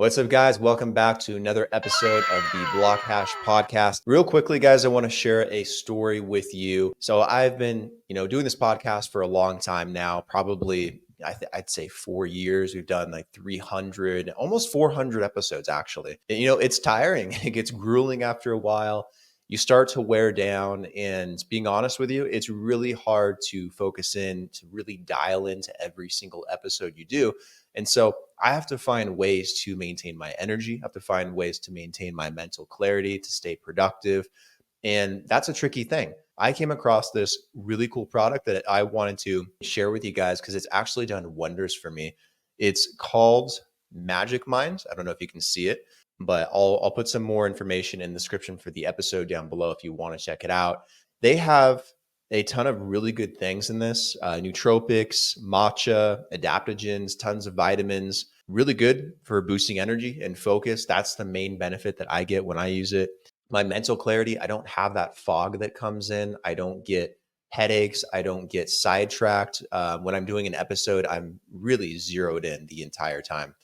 What's up, guys? Welcome back to another episode of the BlockHash Podcast. Real quickly, guys, I want to share a story with you. So I've been, doing this podcast for a long time now, probably I'd say 4 years. We've done like 300, almost 400 episodes, actually. And, it's tiring. It gets grueling after a while. You start to wear down, and being honest with you, it's really hard to focus in, to really dial into every single episode you do. And so I have to find ways to maintain my energy. I have to find ways to maintain my mental clarity, to stay productive. And that's a tricky thing. I came across this really cool product that I wanted to share with you guys because it's actually done wonders for me. It's called Magic Minds. I don't know if you can see it, but I'll put some more information in the description for the episode down below if you want to check it out. They have a ton of really good things in this, nootropics, matcha, adaptogens, tons of vitamins, really good for boosting energy and focus. That's the main benefit that I get when I use it. My mental clarity, I don't have that fog that comes in. I don't get headaches. I don't get sidetracked. When I'm doing an episode, I'm really zeroed in the entire time.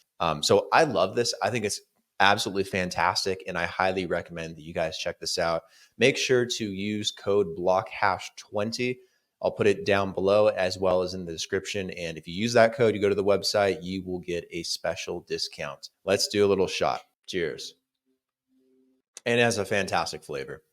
So I love this. I think it's absolutely fantastic. And I highly recommend that you guys check this out. Make sure to use code BlockHash20. I'll put it down below as well as in the description. And if you use that code, you go to the website, you will get a special discount. Let's do a little shot. Cheers. And it has a fantastic flavor.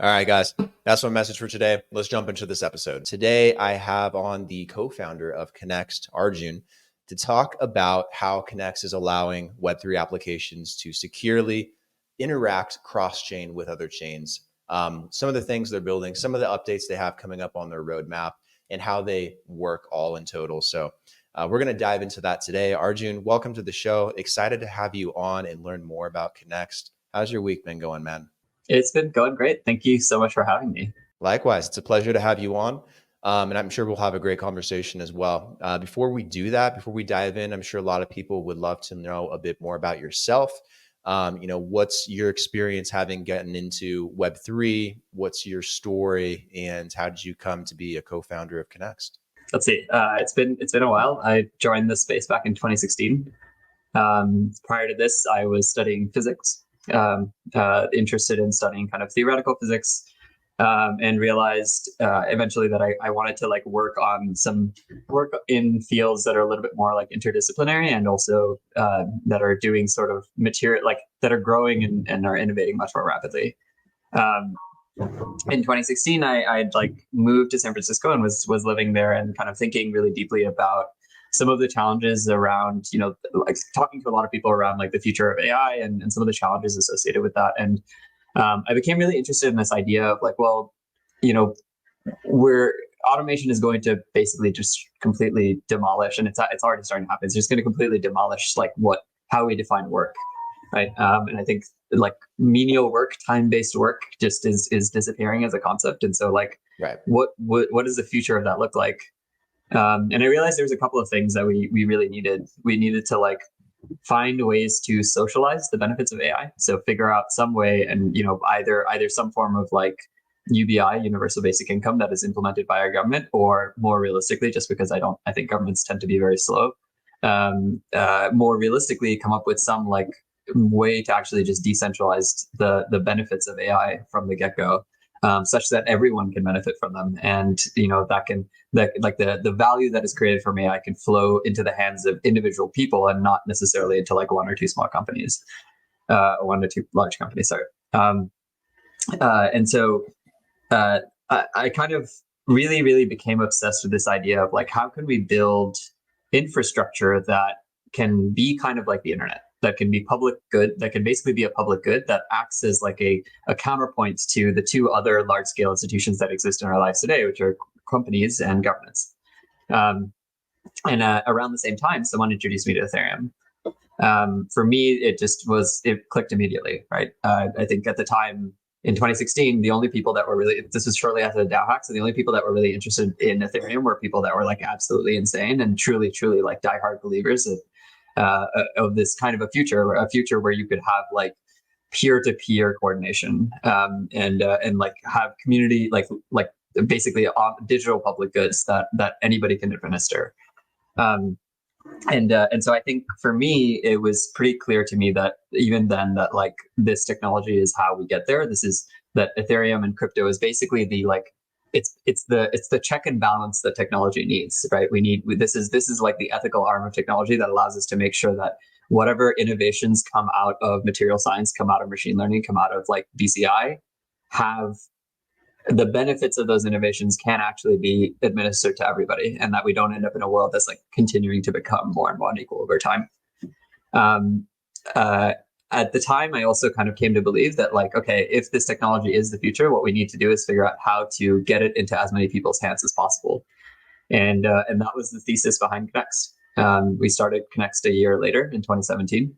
All right, guys, that's my message for today. Let's jump into this episode. Today, I have on the co-founder of Connext, Arjun, to talk about how Connext is allowing Web3 applications to securely interact cross-chain with other chains. Some of the things they're building, some of the updates they have coming up on their roadmap, and how they work all in total. So we're going to dive into that today. Arjun, welcome to the show. Excited to have you on and learn more about Connext. How's your week been going, man? It's been going great. Thank you so much for having me. Likewise, it's a pleasure to have you on. And I'm sure we'll have a great conversation as well. Before we do that, before we dive in, I'm sure a lot of people would love to know a bit more about yourself. What's your experience having gotten into Web3? What's your story, and how did you come to be a co-founder of Connext? Let's see. It's been a while. I joined this space back in 2016. Prior to this, I was studying physics, interested in studying kind of theoretical physics. And realized eventually that I wanted to work in fields that are a little bit more interdisciplinary, and also that are doing sort of material, that are growing and are innovating much more rapidly. In 2016, I'd moved to San Francisco and was living there and kind of thinking really deeply about some of the challenges around, talking to a lot of people around the future of AI and some of the challenges associated with that. And I became really interested in this idea of where automation is going to basically just completely demolish, and it's already starting to happen. It's just going to completely demolish how we define work, right? And I think menial work, time-based work, just is disappearing as a concept. And so right. What does the future of that look like? And I realized there was a couple of things that we really needed. We needed to find ways to socialize the benefits of AI. So figure out some way, and either some form of UBI, universal basic income, that is implemented by our government, or more realistically, just because I think governments tend to be very slow. More realistically, come up with some way to actually just decentralize the benefits of AI from the get-go, such that everyone can benefit from them, and the value that is created from AI can flow into the hands of individual people and not necessarily into one or two small companies, or one or two large companies. Sorry. And so I kind of really became obsessed with this idea of how can we build infrastructure that can be kind of like the internet, that can be public good, that can basically be a public good that acts as a counterpoint to the two other large scale institutions that exist in our lives today, which are companies and governments. And around the same time, someone introduced me to Ethereum. For me, it clicked immediately, right? I think at the time in 2016, the only people that were really, this was shortly after the DAO hack, so the only people that were really interested in Ethereum were people that were absolutely insane and truly diehard believers of this kind of a future where you could have peer-to-peer coordination, and have community basically digital public goods that anybody can administer. And so I think for me, it was pretty clear to me that even then that like this technology is how we get there. This is that Ethereum and crypto is basically the like it's the check and balance that technology needs, right? This is like the ethical arm of technology that allows us to make sure that whatever innovations come out of material science, come out of machine learning, come out of like BCI, have the benefits of those innovations can actually be administered to everybody, and that we don't end up in a world that's like continuing to become more and more unequal over time. Um, uh, at the time, I also kind of came to believe that like, okay, if this technology is the future, what we need to do is figure out how to get it into as many people's hands as possible. And that was the thesis behind Connext. We started Connext a year later in 2017.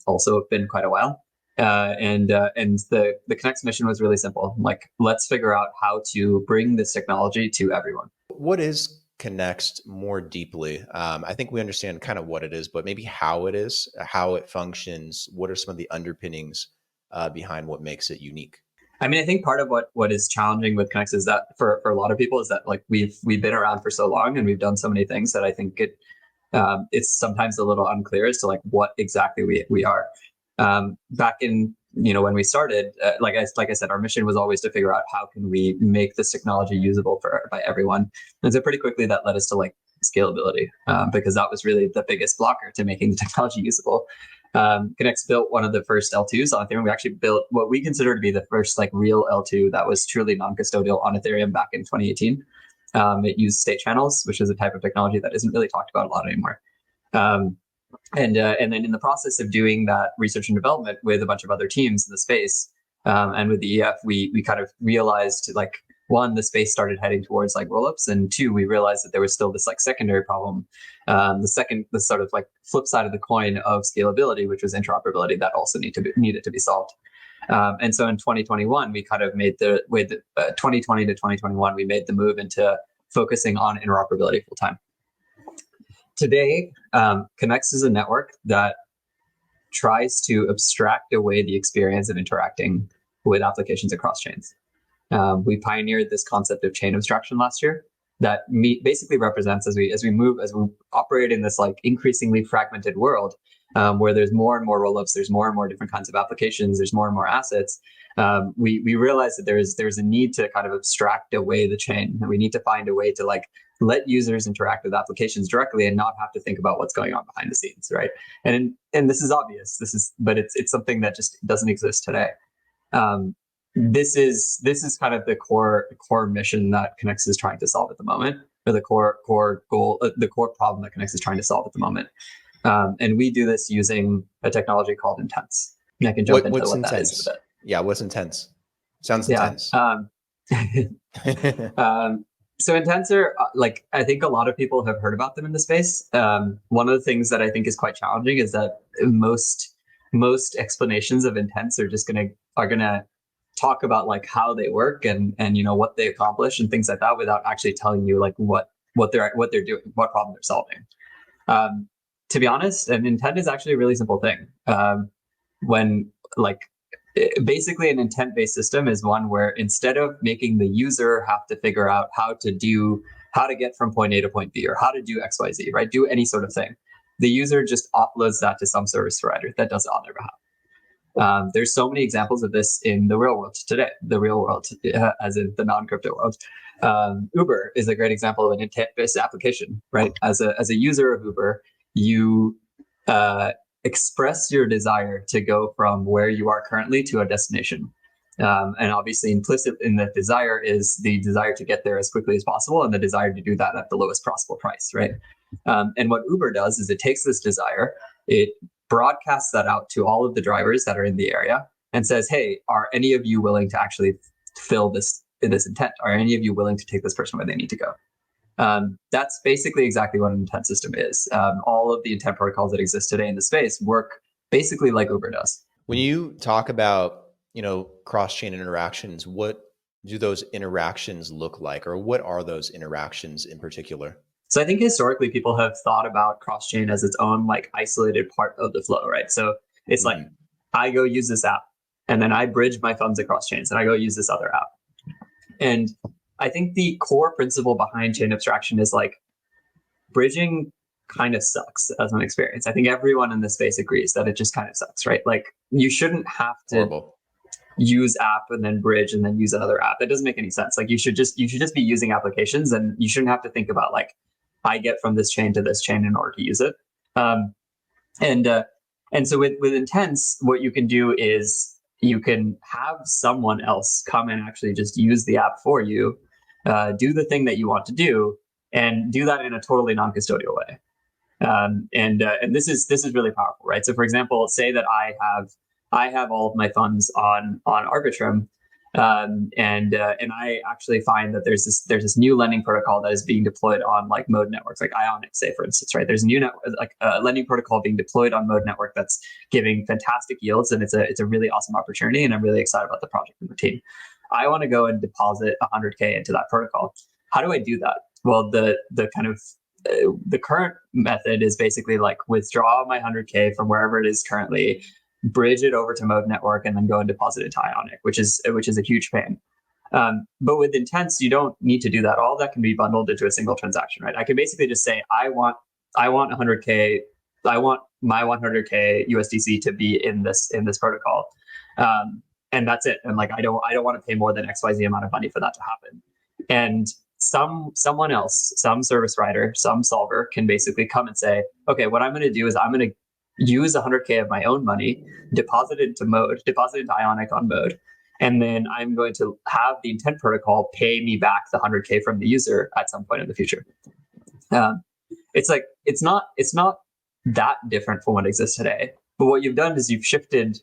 Also been quite a while. And the Connext mission was really simple. Like, let's figure out how to bring this technology to everyone. What is Connext more deeply? I think we understand kind of what it is, but maybe how it is, how it functions. What are some of the underpinnings behind what makes it unique? I mean, I think part of what is challenging with Connext is that for a lot of people is that like we've been around for so long and we've done so many things that I think it's sometimes a little unclear as to like what exactly we are. Back in when we started, like I said, our mission was always to figure out how can we make this technology usable by everyone. And so pretty quickly that led us to like scalability, because that was really the biggest blocker to making the technology usable. Connext built one of the first L2s on Ethereum. We actually built what we consider to be the first like real L2 that was truly non-custodial on Ethereum back in 2018. It used state channels, which is a type of technology that isn't really talked about a lot anymore. And then in the process of doing that research and development with a bunch of other teams in the space, and with the EF, we kind of realized like, one, the space started heading towards like rollups, and two, we realized that there was still this like secondary problem, the sort of like flip side of the coin of scalability, which was interoperability, that also needed to be solved. And so in 2021, we kind of made 2020 to 2021, we made the move into focusing on interoperability full time. Today, Connext is a network that tries to abstract away the experience of interacting with applications across chains. We pioneered this concept of chain abstraction last year that basically represents as we operate in this like increasingly fragmented world, where there's more and more rollups, there's more and more different kinds of applications, there's more and more assets. We realize that there's a need to kind of abstract away the chain, and we need to find a way to like let users interact with applications directly and not have to think about what's going on behind the scenes, right? And this is obvious. But it's something that just doesn't exist today. This is kind of the core mission that Connext is trying to solve at the moment, or the core goal, the core problem that Connext is trying to solve at the moment. And we do this using a technology called Intents. And I can jump into what that is a bit. Yeah, what's Intents? Sounds intense. So Intents are like, I think a lot of people have heard about them in the space. One of the things that I think is quite challenging is that most explanations of Intents are gonna talk about like how they work and what they accomplish and things like that, without actually telling you like what they're doing, what problem they're solving. To be honest, an intent is actually a really simple thing. Basically an intent-based system is one where instead of making the user have to figure out how to get from point A to point B, or how to do XYZ, right? Do any sort of thing. The user just offloads that to some service provider that does it on their behalf. There's so many examples of this in the real world today, as in the non-crypto world. Uber is a great example of an intent-based application, right? As a user of Uber, you express your desire to go from where you are currently to a destination. And obviously implicit in that desire is the desire to get there as quickly as possible, and the desire to do that at the lowest possible price, right? And what Uber does is it takes this desire, it broadcasts that out to all of the drivers that are in the area and says, hey, are any of you willing to actually fill this intent? Are any of you willing to take this person where they need to go? That's basically exactly what an intent system is. All of the intent protocols that exist today in the space work basically like Uber does. When you talk about, cross-chain interactions, what do those interactions look like, or what are those interactions in particular? So I think historically people have thought about cross-chain as its own like isolated part of the flow, right? So it's like, I go use this app and then I bridge my funds across chains and I go use this other app. And I think the core principle behind chain abstraction is like bridging kind of sucks as an experience. I think everyone in this space agrees that it just kind of sucks, right? Like you shouldn't have to Horrible. use app and then bridge and then use another app. That doesn't make any sense. Like you should just be using applications, and you shouldn't have to think about like I get from this chain to this chain in order to use it. Um, and so with intents, what you can do is you can have someone else come and actually just use the app for you, do the thing that you want to do, and do that in a totally non-custodial way. And this is really powerful, right? So, for example, say that I have all of my funds on Arbitrum, and I actually find that there's this new lending protocol that is being deployed on like Mode networks, like Ionic, say for instance, right? There's a new network, like a lending protocol being deployed on Mode network that's giving fantastic yields, and it's a really awesome opportunity, and I'm really excited about the project and the team. I want to go and deposit 100K into that protocol. How do I do that? Well, the kind of the current method is basically like withdraw my 100K from wherever it is currently, bridge it over to Mode network, and then go and deposit it to Ionic, which is a huge pain. But with intents, you don't need to do that. All that can be bundled into a single transaction, right? I can basically just say, I want 100K. I want my 100K USDC to be in this protocol, and that's it. And like I don't want to pay more than XYZ amount of money for that to happen. And someone else, some service writer, some solver can basically come and say, okay, what I'm going to do is I'm going to use 100K of my own money, deposit it into Ionic on Mode, and then I'm going to have the intent protocol pay me back the 100K from the user at some point in the future. It's not that different from what exists today. But what you've done is you've shifted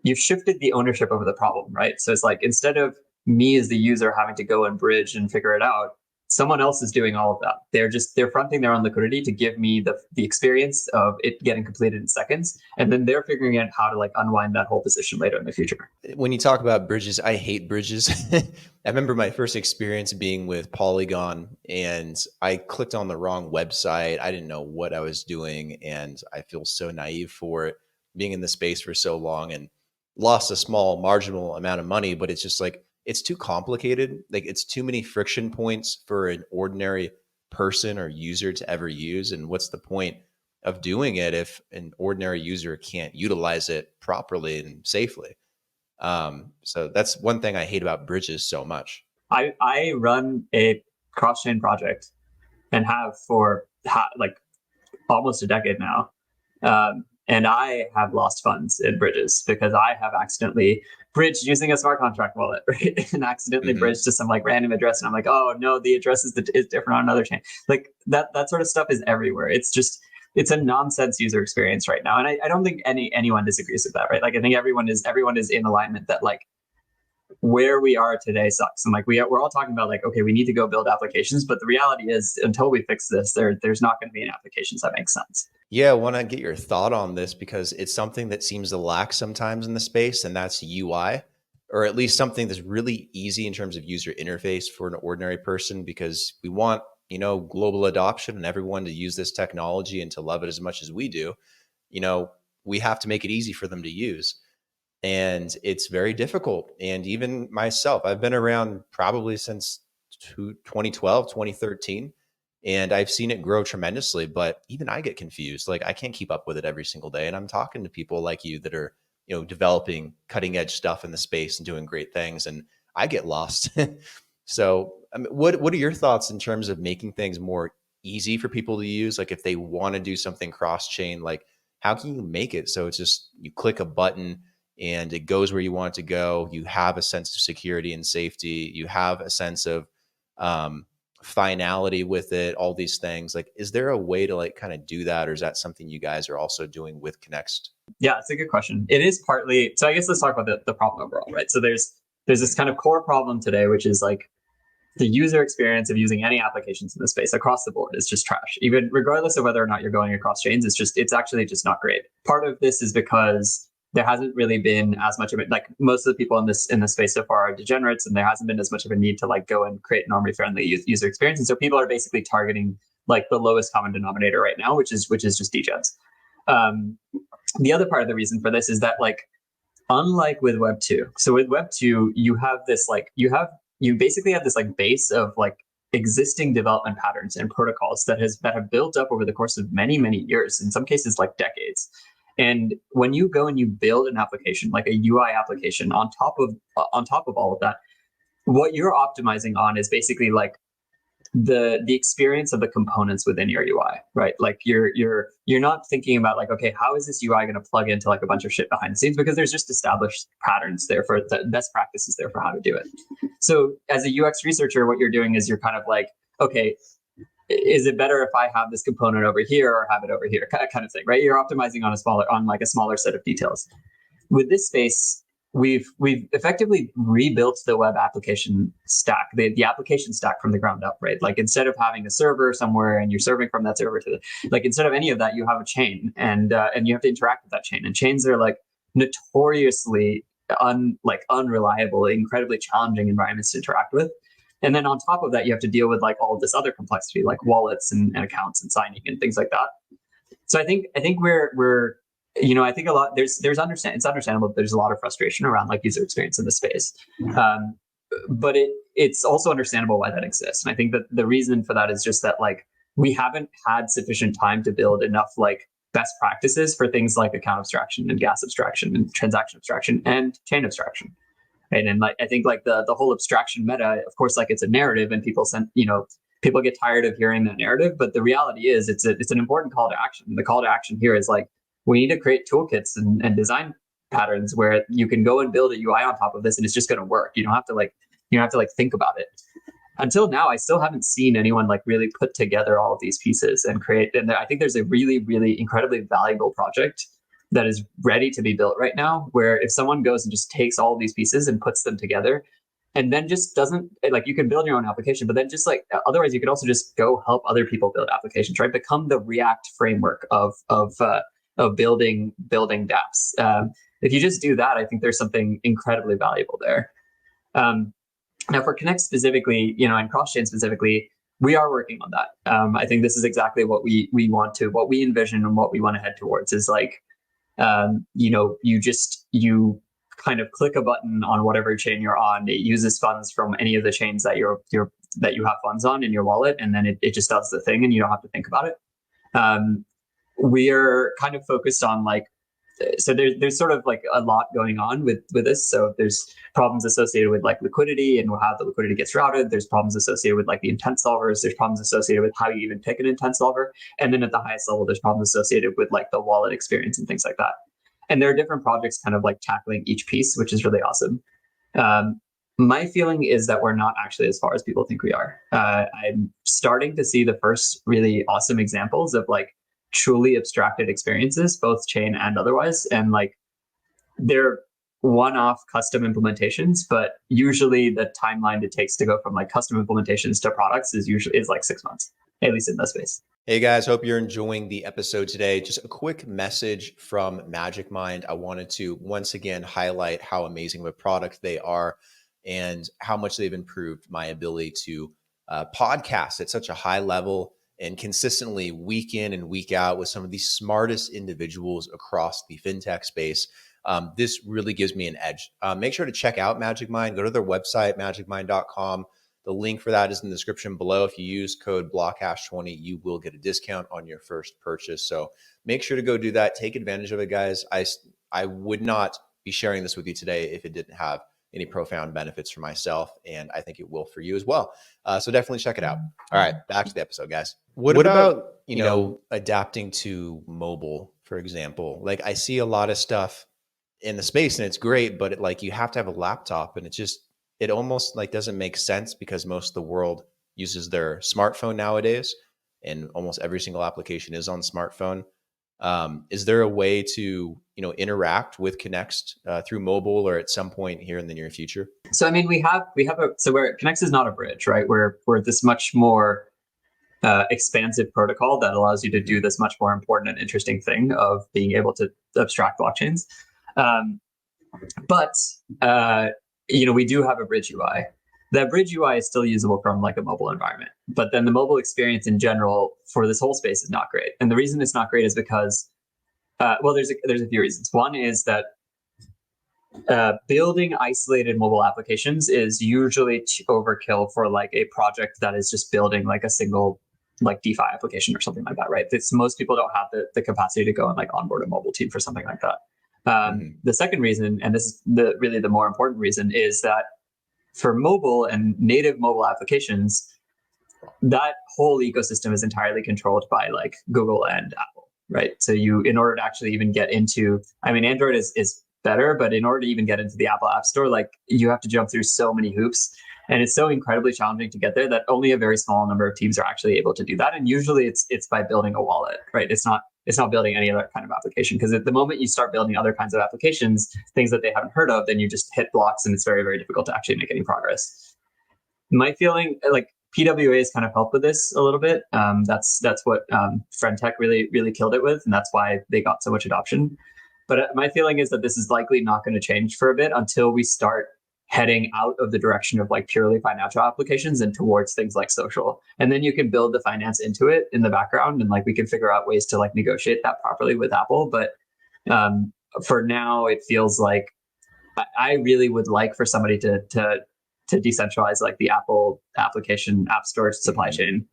the ownership over the problem, right? So it's like instead of me as the user having to go and bridge and figure it out, someone else is doing all of that. They're fronting their own liquidity to give me the experience of it getting completed in seconds, and then they're figuring out how to like unwind that whole position later in the future. When you talk about bridges, I hate bridges. I remember my first experience being with Polygon, and I clicked on the wrong website. I didn't know what I was doing, and I feel so naive for it, being in the space for so long, and lost a small marginal amount of money. But it's just like, it's too complicated. Like it's too many friction points for an ordinary person or user to ever use. And what's the point of doing it if an ordinary user can't utilize it properly and safely? So that's one thing I hate about bridges so much. I run a cross-chain project and have for like almost a decade now. And I have lost funds in bridges because I have accidentally bridged using a smart contract wallet, right? And accidentally bridged to some like random address. And I'm like, oh no, the address is different on another chain. Like that sort of stuff is everywhere. It's a nonsense user experience right now. And I don't think anyone disagrees with that, right? Like I think everyone is in alignment that like where we are today sucks. And like we're all talking about like, okay, we need to go build applications. But the reality is until we fix this, there's not going to be any applications that make sense. Yeah, I want to get your thought on this because it's something that seems to lack sometimes in the space, and that's UI, or at least something that's really easy in terms of user interface for an ordinary person, because we want, global adoption and everyone to use this technology and to love it as much as we do. We have to make it easy for them to use. And it's very difficult. And even myself, I've been around probably since 2012, 2013. And I've seen it grow tremendously, but even I get confused. Like I can't keep up with it every single day. And I'm talking to people like you that are, developing cutting edge stuff in the space and doing great things. And I get lost. So I mean, what are your thoughts in terms of making things more easy for people to use? Like if they want to do something cross chain, like how can you make it so it's just, you click a button and it goes where you want it to go. You have a sense of security and safety. You have a sense of, finality with it, all these things. Like, is there a way to like kind of do that? Or is that something you guys are also doing with Connext? Yeah, it's a good question. It is partly, so I guess let's talk about the problem overall, right? So there's this kind of core problem today, which is like the user experience of using any applications in the space across the board is just trash. Even regardless of whether or not you're going across chains, it's actually just not great. Part of this is because there hasn't really been as much of it. Like most of the people in this space so far are degenerates, and there hasn't been as much of a need to like go and create normally friendly user experience. And so people are basically targeting like the lowest common denominator right now, which is just degens. The other part of the reason for this is that like, unlike with Web 2, so with Web 2, you have this like, you basically have this like base of like existing development patterns and protocols that have built up over the course of many, many years, in some cases like decades. And when you go and you build an application, like a UI application, on top of all of that, what you're optimizing on is basically like the experience of the components within your UI, right? Like you're not thinking about like, okay, how is this UI going to plug into like a bunch of shit behind the scenes? Because there's just established patterns there for the best practices there for how to do it. So as a UX researcher, what you're doing is you're kind of like, okay, is it better if I have this component over here or have it over here, kind of thing, right? You're optimizing on a smaller set of details. With this space, we've effectively rebuilt the web application stack, the application stack from the ground up, right? Like instead of having a server somewhere and you're serving from that server to like instead of any of that, you have a chain and you have to interact with that chain. And chains are like notoriously unreliable, incredibly challenging environments to interact with. And then on top of that, you have to deal with like all of this other complexity, like wallets and accounts and signing and things like that. So I think we're I think a lot it's understandable that there's a lot of frustration around like user experience in this space. But it's also understandable why that exists. And I think that the reason for that is just that like we haven't had sufficient time to build enough like best practices for things like account abstraction and gas abstraction and transaction abstraction and chain abstraction. Right. And like I think like the whole abstraction meta, of course, like it's a narrative and people get tired of hearing that narrative. But the reality is it's an important call to action. The call to action here is like we need to create toolkits and design patterns where you can go and build a UI on top of this and it's just going to work. You don't have to think about it. Until now, I still haven't seen anyone like really put together all of these pieces and create. And I think there's a really, really incredibly valuable project that is ready to be built right now, where if someone goes and just takes all of these pieces and puts them together and then just doesn't like, you can build your own application, but then just like, otherwise you could also just go help other people build applications, right? Become the React framework of building Dapps. If you just do that, I think there's something incredibly valuable there. Now for Connext specifically, and cross-chain specifically, we are working on that. I think this is exactly what we envision and what we want to head towards is like, you kind of click a button on whatever chain you're on. It uses funds from any of the chains that you have funds on in your wallet, and then it just does the thing, and you don't have to think about it. We're kind of focused on like, so there's sort of like a lot going on with this. So there's problems associated with like liquidity and how the liquidity gets routed. There's problems associated with like the intent solvers. There's problems associated with how you even pick an intent solver. And then at the highest level, there's problems associated with like the wallet experience and things like that. And there are different projects kind of like tackling each piece, which is really awesome. My feeling is that we're not actually as far as people think we are. I'm starting to see the first really awesome examples of like truly abstracted experiences, both chain and otherwise. And like they're one-off custom implementations, but usually the timeline it takes to go from like custom implementations to products is like 6 months, at least in this space. Hey guys, hope you're enjoying the episode today. Just a quick message from Magic Mind. I wanted to once again highlight how amazing of a product they are and how much they've improved my ability to podcast at such a high level and consistently week in and week out with some of the smartest individuals across the fintech space. This really gives me an edge. Make sure to check out Magic Mind. Go to their website, magicmind.com. The link for that is in the description below. If you use code BlockHash20, you will get a discount on your first purchase. So make sure to go do that. Take advantage of it, guys. I would not be sharing this with you today if it didn't have any profound benefits for myself, and I think it will for you as well. So definitely check it out. All right, back to the episode, guys. What about adapting to mobile, for example? Like I see a lot of stuff in the space and it's great, but like you have to have a laptop and it almost like doesn't make sense because most of the world uses their smartphone nowadays and almost every single application is on smartphone. Is there a way to, interact with Connext through mobile or at some point here in the near future? So, I mean, Connext is not a bridge, right? We're this much more expansive protocol that allows you to do this much more important and interesting thing of being able to abstract blockchains. But we do have a bridge UI. That bridge UI is still usable from like a mobile environment, but then the mobile experience in general for this whole space is not great. And the reason it's not great is because, there's a few reasons. One is that Building isolated mobile applications is usually overkill for like a project that is just building like a single like DeFi application or something like that, right? Most people don't have the capacity to go and like onboard a mobile team for something like that. The second reason, and this is really the more important reason, is that for mobile and native mobile applications, that whole ecosystem is entirely controlled by like Google and Apple, right? So in order to actually even get into, I mean, Android is better, but in order to even get into the Apple App Store, like you have to jump through so many hoops, and it's so incredibly challenging to get there that only a very small number of teams are actually able to do that. And usually it's by building a wallet, right? It's not building any other kind of application, because at the moment you start building other kinds of applications, things that they haven't heard of, then you just hit blocks and it's very, very difficult to actually make any progress. My feeling, like, PWA has kind of helped with this a little bit. That's what Friendtech really, really killed it with, and that's why they got so much adoption. But my feeling is that this is likely not going to change for a bit until we start heading out of the direction of like purely financial applications and towards things like social. And then you can build the finance into it in the background, and like we can figure out ways to like negotiate that properly with Apple. But for now, it feels like I really would like for somebody to decentralize like the Apple application app store supply chain.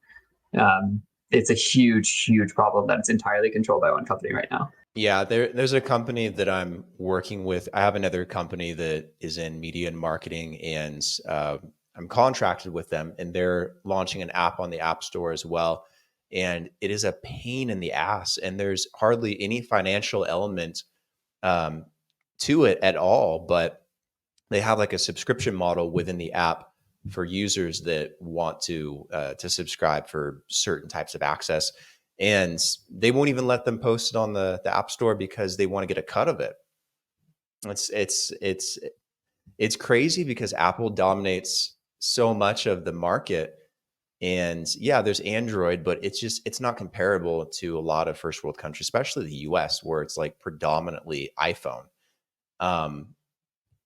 It's a huge problem that it's entirely controlled by one company right now. Yeah, there's a company that I'm working with. I have another company that is in media and marketing, and I'm contracted with them, and they're launching an app on the App Store as well. And it is a pain in the ass, and there's hardly any financial element to it at all. But they have like a subscription model within the app for users that want to subscribe for certain types of access. And they won't even let them post it on the App Store because they want to get a cut of it. It's crazy because Apple dominates so much of the market. And yeah, there's Android, but it's not comparable to a lot of first world countries, especially the US, where it's like predominantly iPhone.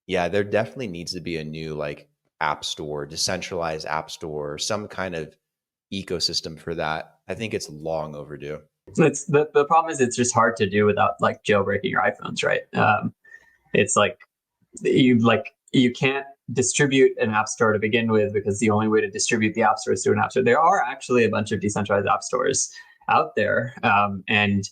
Yeah, there definitely needs to be a new like app store, decentralized app store, some kind of ecosystem for that. I think it's long overdue. It's the problem is it's just hard to do without like jailbreaking your iPhones, right? It's like you can't distribute an app store to begin with, because the only way to distribute the app store is through an app store. There are actually a bunch of decentralized app stores out there, and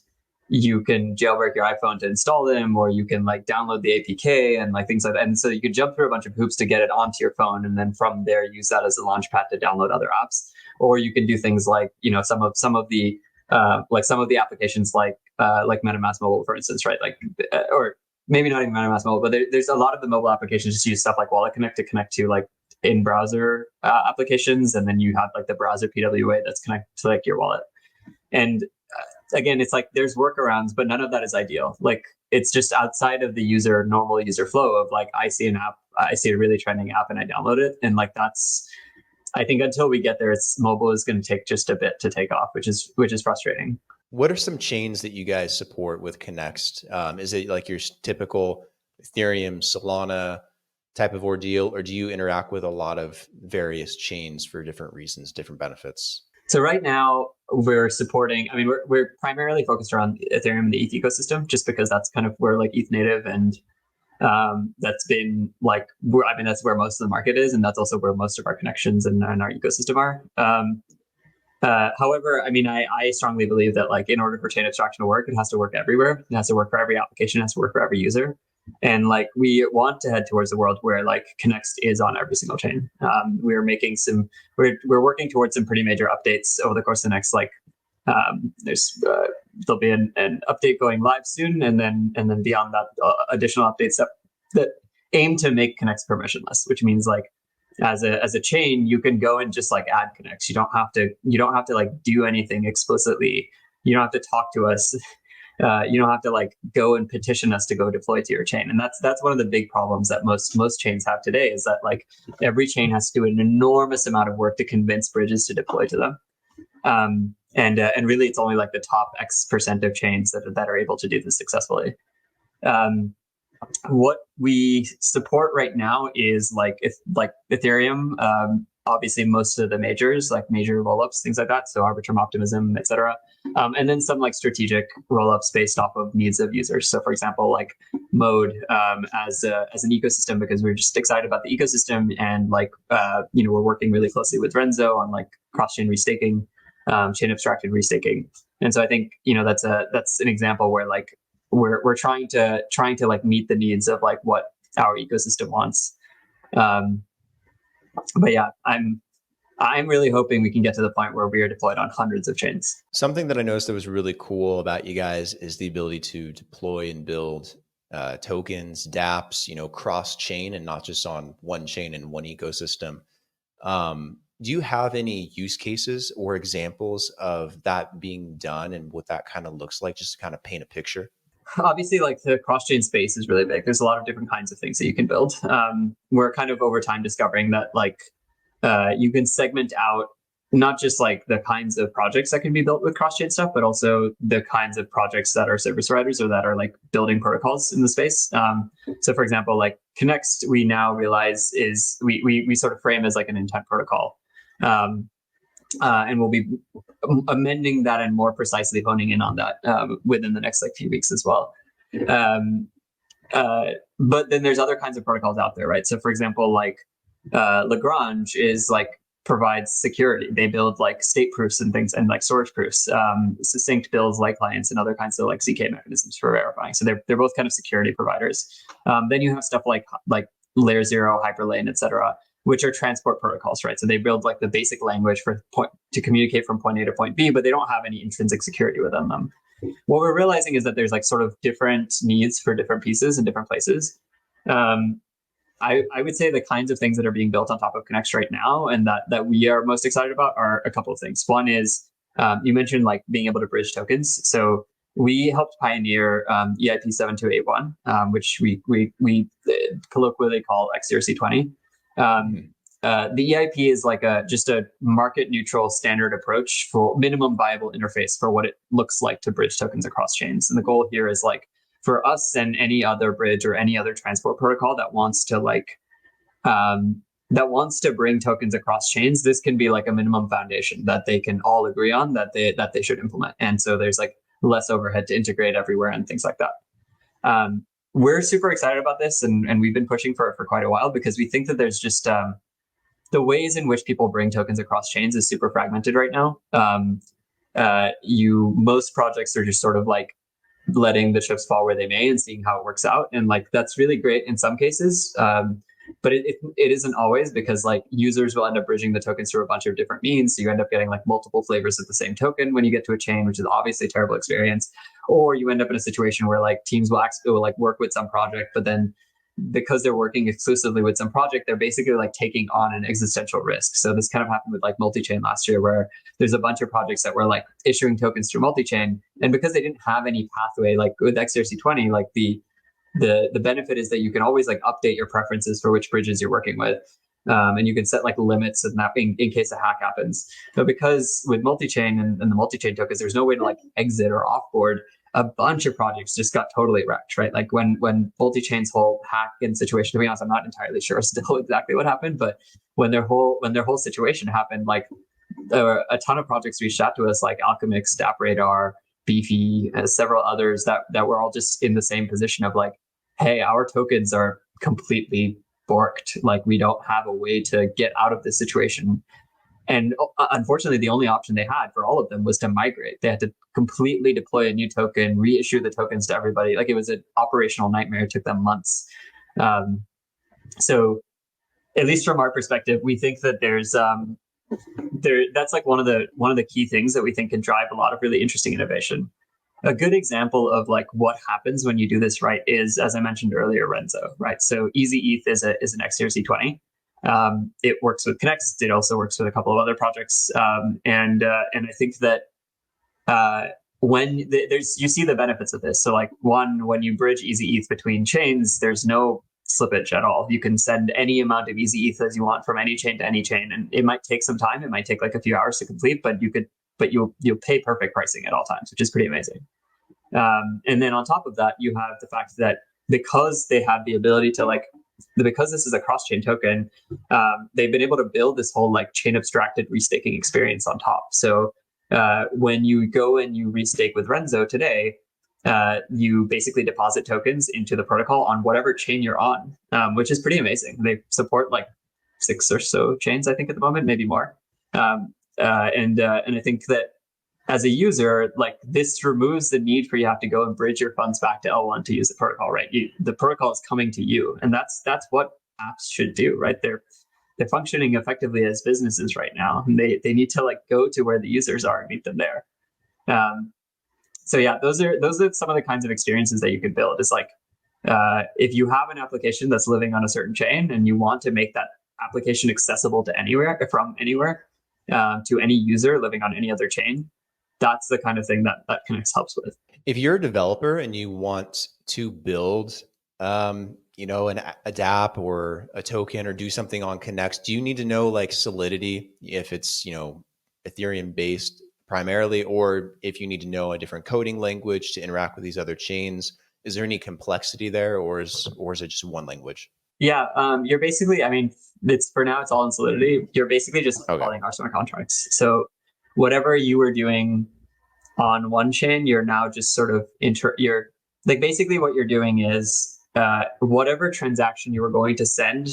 you can jailbreak your iPhone to install them, or you can like download the APK and like things like that. And so you could jump through a bunch of hoops to get it onto your phone, and then from there use that as a launchpad to download other apps. Or you can do things like, you know, some of the applications like MetaMask Mobile, for instance, right? Like, or maybe not even MetaMask Mobile, but there's a lot of the mobile applications just use stuff like Wallet Connect to connect to like in-browser applications, and then you have like the browser PWA that's connected to like your wallet. And again, it's like there's workarounds, but none of that is ideal. Like, it's just outside of the normal user flow of like, I see an app, I see a really trending app, and I download it. And like, I think until we get there, mobile is going to take just a bit to take off, which is frustrating. What are some chains that you guys support with Connext? Is it like your typical Ethereum, Solana type of ordeal, or do you interact with a lot of various chains for different reasons, different benefits? So right now we're supporting, I mean, we're primarily focused around Ethereum and the ETH ecosystem, just because that's kind of where like ETH native, and that's been like, that's where most of the market is. And that's also where most of our connections and our ecosystem are. However, I mean, I strongly believe that like in order for chain abstraction to work, it has to work everywhere. It has to work for every application. It has to work for every user. And like, we want to head towards a world where like Connext is on every single chain. We're working towards some pretty major updates over the course of the next, like, there'll be an update going live soon. And then beyond that, additional updates that aim to make Connext permissionless, which means like, as a chain, you can go and just like add connects. You don't have to like do anything explicitly. You don't have to talk to us. You don't have to like go and petition us to go deploy to your chain. And that's one of the big problems that most chains have today, is that like every chain has to do an enormous amount of work to convince bridges to deploy to them. And really it's only like the top X% of chains that are able to do this successfully. What we support right now is like Ethereum, obviously most of the majors, like major rollups, things like that. So Arbitrum Optimism, etc. And then some like strategic rollups based off of needs of users. So for example, like Mode as an ecosystem, because we're just excited about the ecosystem, and like we're working really closely with Renzo on like cross-chain restaking, chain abstracted restaking. And so I think that's an example where like we're trying to like meet the needs of like what our ecosystem wants. But yeah, I'm really hoping we can get to the point where we are deployed on hundreds of chains. Something that I noticed that was really cool about you guys is the ability to deploy and build tokens, Dapps, cross chain, and not just on one chain and one ecosystem. Do you have any use cases or examples of that being done and what that kind of looks like, just to kind of paint a picture? Obviously, like the cross-chain space is really big. There's a lot of different kinds of things that you can build. We're kind of over time discovering that like you can segment out not just like the kinds of projects that can be built with cross-chain stuff, but also the kinds of projects that are service providers or that are like building protocols in the space. So for example, like Connext, we now realize is we sort of frame as like an intent protocol. And we'll be amending that and more precisely honing in on that within the next like few weeks as well. But then there's other kinds of protocols out there, right? So for example, like Lagrange is like provides security. They build like state proofs and things and like storage proofs. Succinct builds light clients and other kinds of like ZK mechanisms for verifying. So they're both kind of security providers. Then you have stuff like layer 0, Hyperlane, etc., which are transport protocols, right? So they build like the basic language to communicate from point A to point B, but they don't have any intrinsic security within them. What we're realizing is that there's like sort of different needs for different pieces in different places. I would say the kinds of things that are being built on top of Connext right now and that we are most excited about are a couple of things. One is you mentioned like being able to bridge tokens. So we helped pioneer EIP 7281, which we colloquially call XERC20. The EIP is like just a market neutral standard approach for minimum viable interface for what it looks like to bridge tokens across chains. And the goal here is like for us and any other bridge or any other transport protocol that wants to bring tokens across chains, this can be like a minimum foundation that they can all agree on that they should implement. And so there's like less overhead to integrate everywhere and things like that. We're super excited about this, and we've been pushing for it for quite a while because we think that there's just the ways in which people bring tokens across chains is super fragmented right now. Most projects are just sort of like letting the chips fall where they may and seeing how it works out, and like that's really great in some cases, but it isn't always, because like users will end up bridging the tokens through a bunch of different means. So you end up getting like multiple flavors of the same token when you get to a chain, which is obviously a terrible experience. Or you end up in a situation where like teams will like work with some project, but then because they're working exclusively with some project, they're basically like taking on an existential risk. So this kind of happened with like multi-chain last year, where there's a bunch of projects that were like issuing tokens through multi-chain, and because they didn't have any pathway, like with XERC20, like the benefit is that you can always like update your preferences for which bridges you're working with. And you can set like limits of mapping in case a hack happens. But because with multi-chain and the multi-chain tokens, there's no way to like exit or offboard, a bunch of projects just got totally wrecked, right? Like when multi-chain's whole hack and situation, to be honest, I'm not entirely sure still exactly what happened, but when their whole situation happened, like a ton of projects reached out to us, like Alchemix, Dapp Radar, Beefy, several others that were all just in the same position of like, hey, our tokens are completely borked. Like we don't have a way to get out of this situation. And unfortunately, the only option they had for all of them was to migrate. They had to completely deploy a new token, reissue the tokens to everybody. Like it was an operational nightmare. It took them months. So at least from our perspective, we think that that's like one of the key things that we think can drive a lot of really interesting innovation. A good example of like what happens when you do this right is, as I mentioned earlier, Renzo, right? So Easy ETH is an XERC20. It works with Connext. It also works with a couple of other projects. And I think that you see the benefits of this. So like when you bridge Easy ETH between chains, there's no slippage at all. You can send any amount of Easy ETH as you want from any chain to any chain. And it might take some time. It might take like a few hours to complete, but you'll pay perfect pricing at all times, which is pretty amazing. And then on top of that, you have the fact that because they have the ability to like because this is a cross-chain token, they've been able to build this whole like chain abstracted restaking experience on top. So when you go and you restake with Renzo today, you basically deposit tokens into the protocol on whatever chain you're on, which is pretty amazing. They support like 6 or so chains, I think, at the moment, maybe more. And I think that as a user, like this removes the need for you have to go and bridge your funds back to L1 to use the protocol, right? The protocol is coming to you, and that's what apps should do, right? They're functioning effectively as businesses right now, and they need to like go to where the users are and meet them there. So yeah, those are some of the kinds of experiences that you could build. Is like if you have an application that's living on a certain chain and you want to make that application accessible to anywhere to any user living on any other chain, that's the kind of thing that Connext helps with. If you're a developer and you want to build, a Dapp or a token or do something on Connext, do you need to know like Solidity if it's, Ethereum based primarily, or if you need to know a different coding language to interact with these other chains? Is there any complexity there, or is it just one language? Yeah, you're basically, for now it's all in Solidity. You're basically just calling our smart contracts. So whatever you were doing on one chain, you're now just sort of basically what you're doing is whatever transaction you were going to send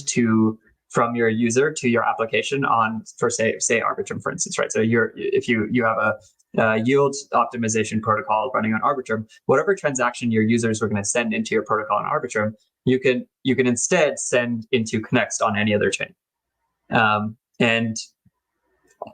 from your user to your application for say Arbitrum, for instance, right? So if you have a yield optimization protocol running on Arbitrum, whatever transaction your users were going to send into your protocol on Arbitrum, you can instead send into Connext on any other chain. And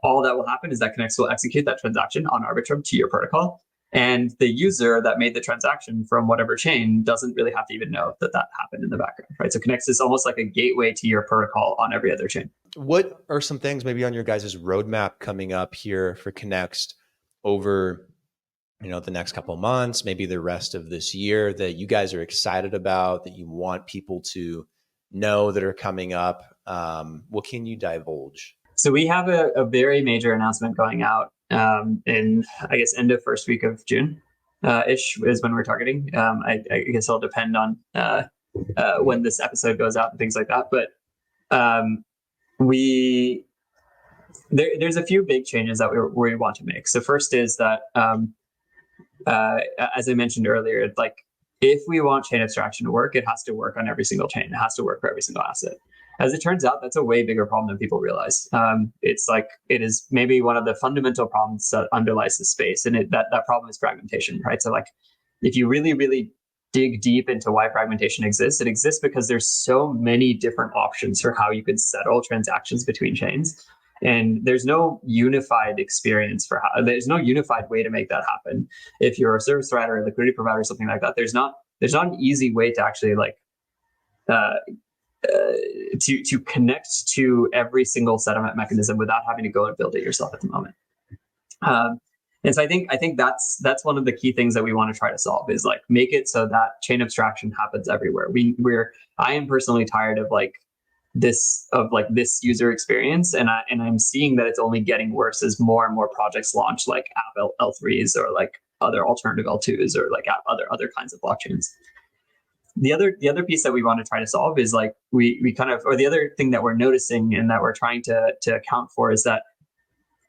all that will happen is that Connext will execute that transaction on Arbitrum to your protocol. And the user that made the transaction from whatever chain doesn't really have to even know that happened in the background, right? So Connext is almost like a gateway to your protocol on every other chain. What are some things maybe on your guys' roadmap coming up here for Connext over, the next couple of months, maybe the rest of this year, that you guys are excited about, that you want people to know that are coming up? What can you divulge? So we have a very major announcement going out in, I guess, end of first week of June ish is when we're targeting. I guess it'll depend on when this episode goes out and things like that. But there's a few big changes that we want to make. So first is that, as I mentioned earlier, like if we want chain abstraction to work, it has to work on every single chain. It has to work for every single asset. As it turns out, that's a way bigger problem than people realize. It is maybe one of the fundamental problems that underlies the space, and that problem is fragmentation, right? So like, if you really, really dig deep into why fragmentation exists, it exists because there's so many different options for how you could settle transactions between chains, and there's no unified experience there's no unified way to make that happen. If you're a service provider, a liquidity provider, or something like that, there's not an easy way to actually to connect to every single settlement mechanism without having to go and build it yourself at the moment. And so I think that's one of the key things that we want to try to solve, is like make it so that chain abstraction happens everywhere. I am personally tired of this user experience, and I'm seeing that it's only getting worse as more and more projects launch like app L3s or like other alternative L2s or like other kinds of blockchains. The other piece that we want to try to solve is like the other thing that we're noticing and that we're trying to account for is that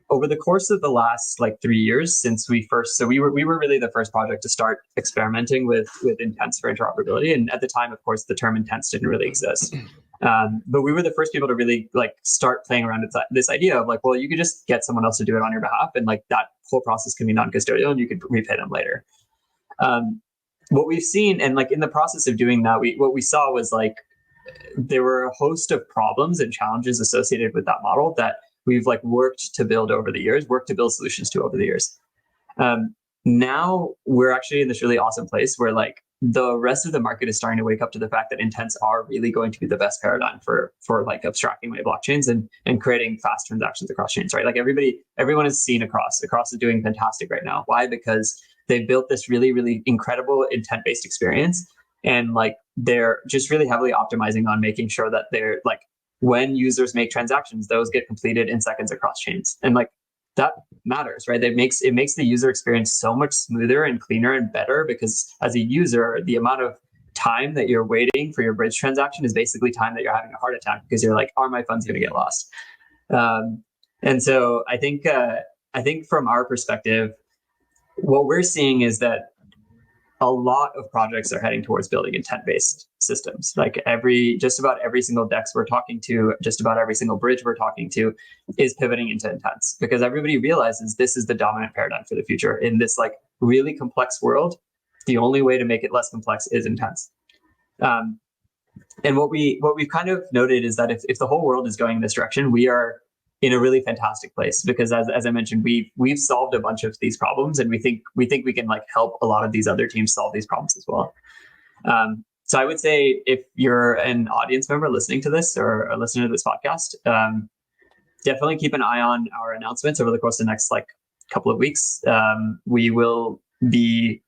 over the course of the last 3 years since we were really the first project to start experimenting with intents for interoperability. And at the time, of course, the term intents didn't really exist. But we were the first people to really start playing around with this idea of well, you could just get someone else to do it on your behalf, and that whole process can be non-custodial and you could repay them later. What we've seen, and in the process of doing that, what we saw was there were a host of problems and challenges associated with that model that we've worked to build solutions to over the years. Now we're actually in this really awesome place where the rest of the market is starting to wake up to the fact that intents are really going to be the best paradigm for abstracting away blockchains and creating fast transactions across chains, right? Everyone has seen Across is doing fantastic right now. Why? Because they built this really, really incredible intent-based experience, and they're just really heavily optimizing on making sure that they're when users make transactions, those get completed in seconds across chains, and that matters, right? It makes the user experience so much smoother and cleaner and better, because as a user, the amount of time that you're waiting for your bridge transaction is basically time that you're having a heart attack because you're like, are my funds going to get lost? And so I think from our perspective, what we're seeing is that a lot of projects are heading towards building intent-based systems. Like just about every single DEX we're talking to, just about every single bridge we're talking to is pivoting into intents, because everybody realizes this is the dominant paradigm for the future. In this like really complex world, the only way to make it less complex is intents. And what we've kind of noted is that if the whole world is going in this direction, we are in a really fantastic place, because as I mentioned, we've solved a bunch of these problems, and we think we can like help a lot of these other teams solve these problems as well. So I would say if you're an audience member listening to this or a listener to this podcast, definitely keep an eye on our announcements over the course of the next like couple of weeks. We will be,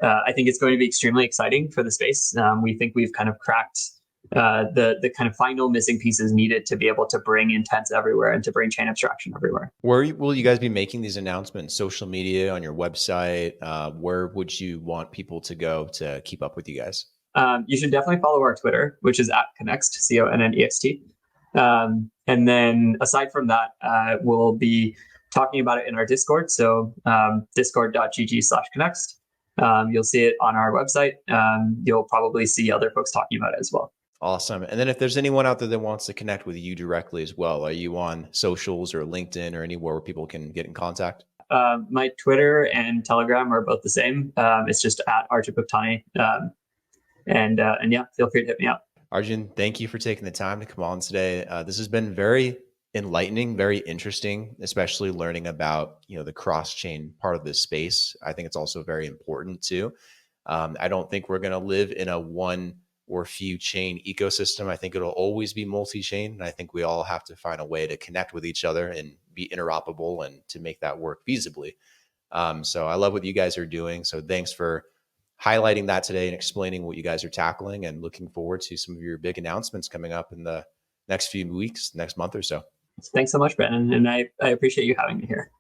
I think it's going to be extremely exciting for the space. We think we've kind of cracked the kind of final missing pieces needed to be able to bring intents everywhere and to bring chain abstraction everywhere. Where will you guys be making these announcements? Social media, on your website? Where would you want people to go to keep up with you guys? You should definitely follow our Twitter, which is @Connext, CONNEXT. And then aside from that, we'll be talking about it in our Discord. So discord.gg/Connext. You'll see it on our website. You'll probably see other folks talking about it as well. Awesome. And then if there's anyone out there that wants to connect with you directly as well, are you on socials or LinkedIn or anywhere where people can get in contact? My Twitter and Telegram are both the same. It's just @Arjun Bhuptani. And yeah, feel free to hit me up. Arjun, thank you for taking the time to come on today. This has been very enlightening, very interesting, especially learning about, the cross-chain part of this space. I think it's also very important too. I don't think we're going to live in a one or few chain ecosystem. I think it'll always be multi-chain. And I think we all have to find a way to connect with each other and be interoperable and to make that work feasibly. So I love what you guys are doing. So thanks for highlighting that today and explaining what you guys are tackling, and looking forward to some of your big announcements coming up in the next few weeks, next month or so. Thanks so much, Brandon. And I appreciate you having me here.